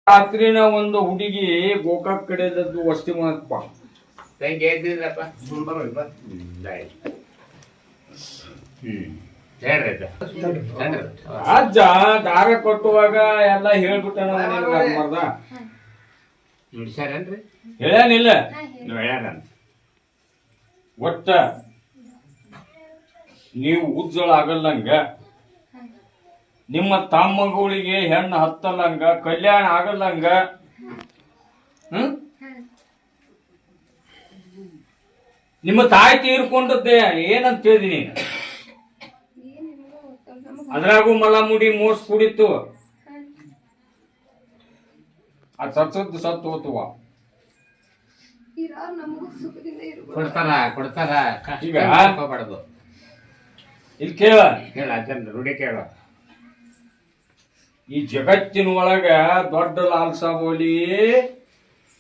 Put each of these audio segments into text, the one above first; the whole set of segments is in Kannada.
ರಾತ್ರಿನ ಒಂದು ಹುಡುಗಿ ಗೋಕಾಕ್ ಕಡೆದದ್ದು ವಸ್ತಿ ಮಾಡಪ್ಪ ಅಜ್ಜ ದಾರ ಕೊಟ್ಟುವಾಗ ಎಲ್ಲ ಹೇಳ್ಬಿಟ್ಟಾನ ಮರ್ದ ಹೇಳ್ಯಾನಿಲ್ಲ ಒಟ್ಟ ನೀವು ಉಜ್ಜಳ ಆಗಲ್ಲಂಗ ನಿಮ್ಮ ತಮ್ಮಗಳಿಗೆ ಹೆಣ್ಣು ಹತ್ತಲ್ಲಂಗ ಕಲ್ಯಾಣ ಆಗಲ್ಲಂಗ ನಿಮ್ಮ ತಾಯಿ ತೀರ್ಕೊಂಡದ್ದೇ ಏನಂತ ಹೇಳಿದೀನಿ ಅದ್ರಾಗೂ ಮಲ ಮುಡಿ ಮೋಸ್ ಕುಡಿತು ಅದ್ ಸತ್ತು ಹೋತುವ ಕೊಡ್ತಾರ ಈಗ ಇಲ್ಲಿ ಕೇಳ ರೂಢಿ ಕೇಳ. ಈ ಜಗತ್ತಿನ ಒಳಗ ದೊಡ್ಡ ಲಾಲ್ಸಾಬೋಲಿ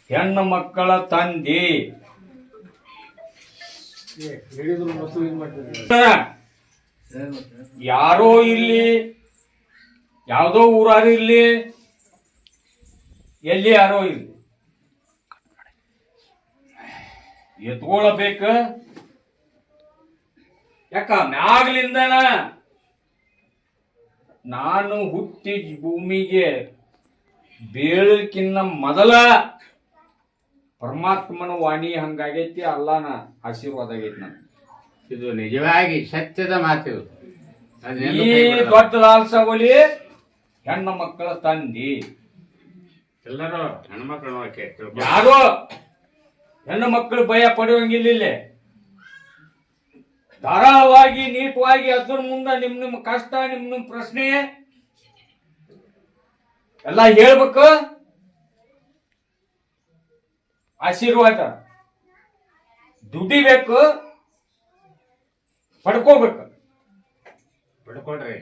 ಹೆಣ್ಣು ಮಕ್ಕಳ ತಂದೆ ಯಾರೋ ಇರ್ಲಿ ಯಾವ್ದೋ ಊರಾರು ಇರ್ಲಿ ಎಲ್ಲಿ ಯಾರೋ ಇರ್ಲಿ ಎತ್ಕೊಳ್ಬೇಕ. ಯಾಕ ಮ್ಯಾಗ್ಲಿಂದನ ನಾನು ಹುಟ್ಟಿ ಭೂಮಿಗೆ ಬೀಳಕ್ಕಿನ್ನ ಮೊದಲ ಪರಮಾತ್ಮನ ವಾಣಿ ಹಂಗಾಗೈತಿ, ಅಲ್ಲಾನ ಆಶೀರ್ವಾದ ಆಗೈತಿ. ನಾನು ಇದು ನಿಜವಾಗಿ ಸತ್ಯದ ಮಾತು. ಈ ದೊಡ್ಡ ಲಾಲ್ಸಾವಲಿ ಹೆಣ್ಣು ಮಕ್ಕಳ ತಂದಿ. ಎಲ್ಲರೂ ಹೆಣ್ಮಕ್ಳು ಯಾರೋ ಹೆಣ್ಣು ಮಕ್ಕಳು ಭಯ ಪಡೆಯುವಂಗಿಲ್ಲ. ಧಾರಾಳವಾಗಿ ನೀಟವಾಗಿ ಅದ್ರ ಮುಂದೆ ನಿಮ್ ಕಷ್ಟ ನಿಮ್ ಪ್ರಶ್ನೆ ಎಲ್ಲ ಹೇಳ್ಬೇಕು. ಆಶೀರ್ವಾದ ದುಡಿಬೇಕು, ಪಡ್ಕೋಬೇಕು. ಪಡ್ಕೊಡ್ರಿ.